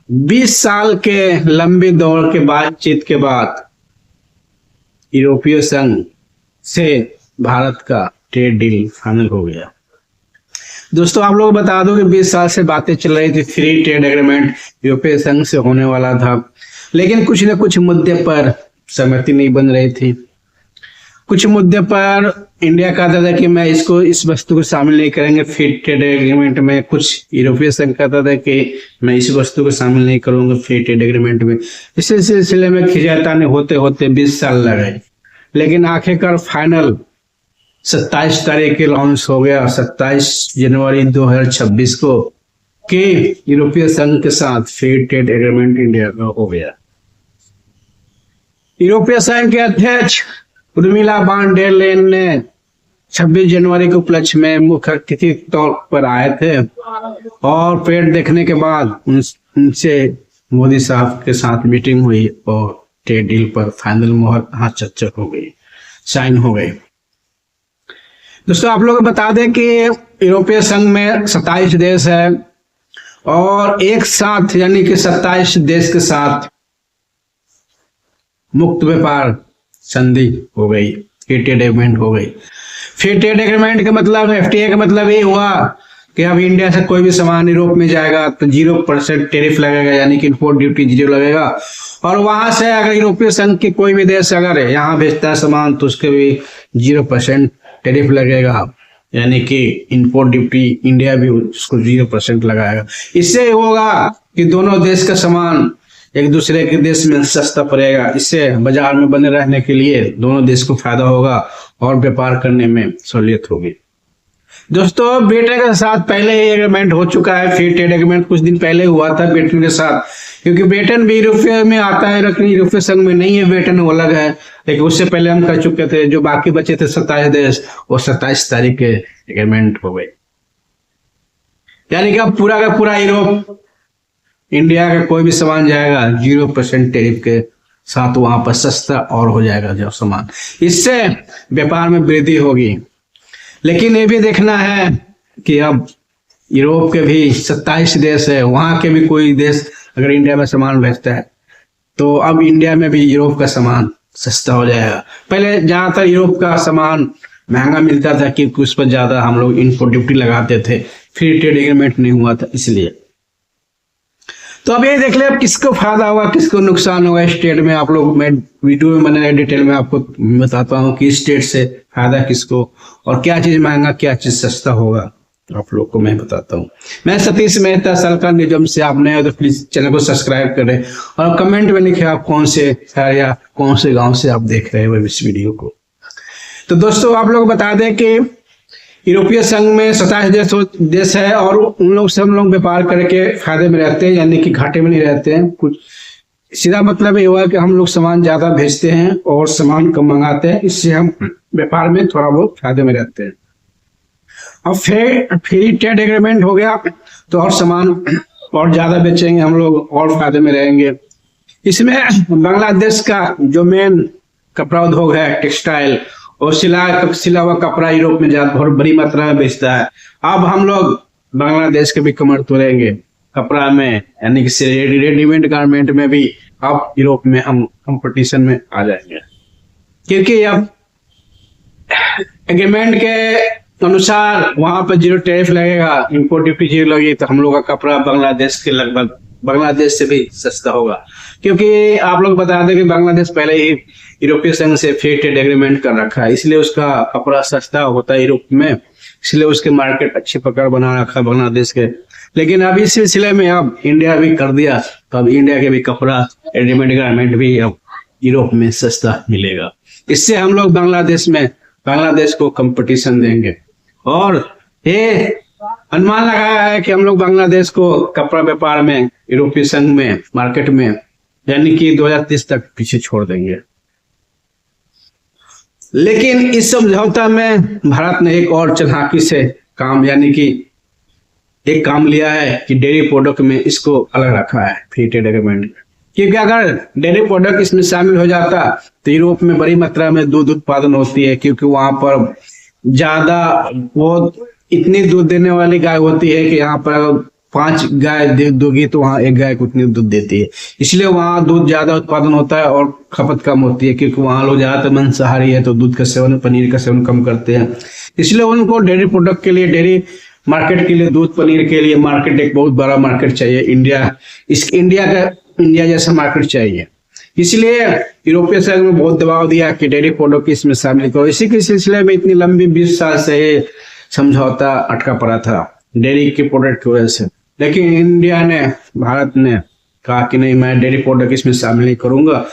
20 साल के लंबी दौर के बातचीत के बाद यूरोपीय संघ से भारत का ट्रेड डील फाइनल हो गया। दोस्तों आप लोग बता दो कि 20 साल से बातें चल रही थी, फ्री ट्रेड एग्रीमेंट यूरोपीय संघ से होने वाला था, लेकिन कुछ न कुछ मुद्दे पर सहमति नहीं बन रही थी। कुछ मुद्दे पर इंडिया कहता था कि मैं इसको इस वस्तु को शामिल नहीं करेंगे फ्री ट्रेड एग्रीमेंट में। कुछ यूरोपीय संघ कहता था कि मैं इस वस्तु को शामिल नहीं करूंगा फ्री ट्रेड एग्रीमेंट में। इस सिलसिले में खिंचातानी होते होते 20 साल लगे, लेकिन आखिरकार फाइनल 27 तारीख के लॉन्च हो गया। 27 जनवरी 2026 को कि यूरोपीय संघ के साथ फ्री ट्रेड एग्रीमेंट इंडिया का हो गया। यूरोपीय संघ के अध्यक्ष उर्मिला वान डेर लेन ने 26 जनवरी के उपलक्ष्य में मुख्य अतिथि के तौर पर आए थे और पेड़ देखने के बाद उनसे मोदी साहब के साथ मीटिंग हुई और ट्रेड डील पर फाइनल मोहर हाथ चच्चर हो गई, साइन हो गई। दोस्तों आप लोग बता दें कि यूरोपीय संघ में 27 देश है और एक साथ यानी कि 27 देश के साथ मुक्त व्यापार संधि हो गई, फ्री ट्रेड एग्रीमेंट हो गई। फ्री ट्रेड एग्रीमेंट का मतलब एफटीए का मतलब ये हुआ कि अब इंडिया से कोई भी सामान यूरोप में जाएगा तो 0% टैरिफ लगेगा, यानी कि इंपोर्ट ड्यूटी 0 लगेगा। और वहां से अगर यूरोपीय संघ के कोई भी देश अगर यहाँ भेजता है सामान तो उसके भी 0% टैरिफ लगेगा, यानी कि इंपोर्ट ड्यूटी इंडिया भी उसको 0% लगाएगा। इससे होगा कि दोनों देश का सामान एक दूसरे के देश में सस्ता पड़ेगा। इससे बाजार में बने रहने के लिए दोनों देश को फायदा होगा और व्यापार करने में सहूलियत होगी। दोस्तों ब्रिटेन के साथ पहले ही एग्रीमेंट हो चुका है, फ्री ट्रेड एग्रीमेंट कुछ दिन पहले हुआ था ब्रिटेन के साथ, क्योंकि ब्रिटेन भी यूरोपीय में आता है लेकिन यूरोपीय संघ में नहीं है, ब्रिटेन वो अलग है। लेकिन उससे पहले हम कर चुके थे। जो बाकी बचे थे 27 देश, वो 27 तारीख के एग्रीमेंट हो गए, यानी कि अब पूरा का पूरा यूरोप इंडिया का कोई भी सामान जाएगा 0% टैरिफ के साथ, वहां पर सस्ता और हो जाएगा जो सामान। इससे व्यापार में वृद्धि होगी। लेकिन ये भी देखना है कि अब यूरोप के भी 27 देश है, वहां के भी कोई देश अगर इंडिया में सामान भेजता है तो अब इंडिया में भी यूरोप का सामान सस्ता हो जाएगा। पहले ज्यादातर यूरोप का सामान महंगा मिलता था क्योंकि उस पर ज्यादा हम लोग इम्पोर्ट ड्यूटी लगाते थे, फ्री ट्रेड एग्रीमेंट नहीं हुआ था इसलिए। तो अब ये देख ले अब किसको फायदा होगा किसको नुकसान होगा इस ट्रेड में। आप लोग मैं वीडियो में मैंने डिटेल में आपको बताता हूँ कि इस ट्रेड से फायदा किसको और क्या चीज महंगा क्या चीज सस्ता होगा, आप लोग को मैं बताता हूँ। मैं सतीश मेहता सलका निजम से, आप नए हो तो प्लीज चैनल को सब्सक्राइब करें और कमेंट में लिखे आप कौन से शहर या कौन से गाँव से आप देख रहे हो इस वीडियो को। तो दोस्तों आप लोग बता दें कि यूरोपीय संघ में 27 देश है और उन लोग से हम लोग व्यापार करके फायदे में रहते हैं, यानी कि घाटे में नहीं रहते हैं। कुछ सीधा मतलब ये हुआ कि हम लोग सामान ज्यादा भेजते हैं और सामान कम मंगाते हैं, इससे हम व्यापार में थोड़ा बहुत फायदे में रहते हैं। अब फ्री ट्रेड एग्रीमेंट हो गया तो और सामान और ज्यादा बेचेंगे हम लोग और फायदे में रहेंगे। इसमें बांग्लादेश का जो मेन कपड़ा उद्योग है टेक्सटाइल और सिला हुआ कपड़ा यूरोप में बहुत बड़ी मात्रा में बेचता है। अब हम लोग बांग्लादेश के भी कमर तोड़ेंगे कपड़ा में, यानी कि रेडीमेड गारमेंट में भी अब यूरोप में हम कंपटीशन में आ जाएंगे, क्योंकि अब एग्रीमेंट के अनुसार वहां पर 0 टैरिफ लगेगा, इंपोर्ट ड्यूटी 0 लगेगी, तो हम लोग का कपड़ा बांग्लादेश के लगभग बांग्लादेश से भी सस्ता होगा। क्योंकि आप लोग बता दें कि बांग्लादेश पहले ही यूरोपीय संघ से फ्री ट्रेड एग्रीमेंट कर रखा है, इसलिए उसका कपड़ा सस्ता होता है यूरोप में, इसलिए उसके मार्केट अच्छी पकड़ बना रखा है बांग्लादेश के। लेकिन अब इस सिलसिले में अब इंडिया भी कर दिया, तो अब इंडिया के भी कपड़ा रेडीमेड गारमेंट भी अब यूरोप में सस्ता मिलेगा। इससे हम लोग बांग्लादेश को कंपटीशन देंगे और ये अनुमान लगाया है कि हम लोग बांग्लादेश को कपड़ा व्यापार में यूरोपीय संघ में मार्केट में यानी कि 2030 तक पीछे छोड़ देंगे। लेकिन इस समझौता में भारत ने एक और चालाकी से काम यानी कि एक काम लिया है कि डेयरी प्रोडक्ट में इसको अलग रखा है फ्री ट्रेड एग्रीमेंट, क्योंकि अगर डेयरी प्रोडक्ट इसमें शामिल हो जाता तो यूरोप में बड़ी मात्रा में दूध उत्पादन होती है, क्योंकि वहां पर ज्यादा वो इतनी दूध देने वाली गाय होती है कि यहाँ पर 5 गाय दोगी तो वहाँ 1 गाय को उतनी दूध देती है, इसलिए वहाँ दूध ज्यादा उत्पादन होता है और खपत कम होती है, क्योंकि वहाँ लोग ज्यादातर मांसाहारी है तो दूध का सेवन, पनीर का सेवन कम करते हैं। इसलिए उनको डेयरी प्रोडक्ट के लिए, डेयरी मार्केट के लिए, दूध पनीर के लिए मार्केट, एक बहुत बड़ा मार्केट चाहिए। इंडिया जैसा मार्केट चाहिए। इसलिए यूरोपीय संघ में बहुत दबाव दिया कि डेयरी प्रोडक्ट इसमें शामिल करो। इसी के सिलसिले में इतनी लंबी 20 साल से ये समझौता अटका पड़ा था डेयरी के प्रोडक्ट की वजह से। लेकिन भारत ने कहा कि नहीं, मैं डेयरी प्रोडक्ट इसमें शामिल नहीं करूंगा।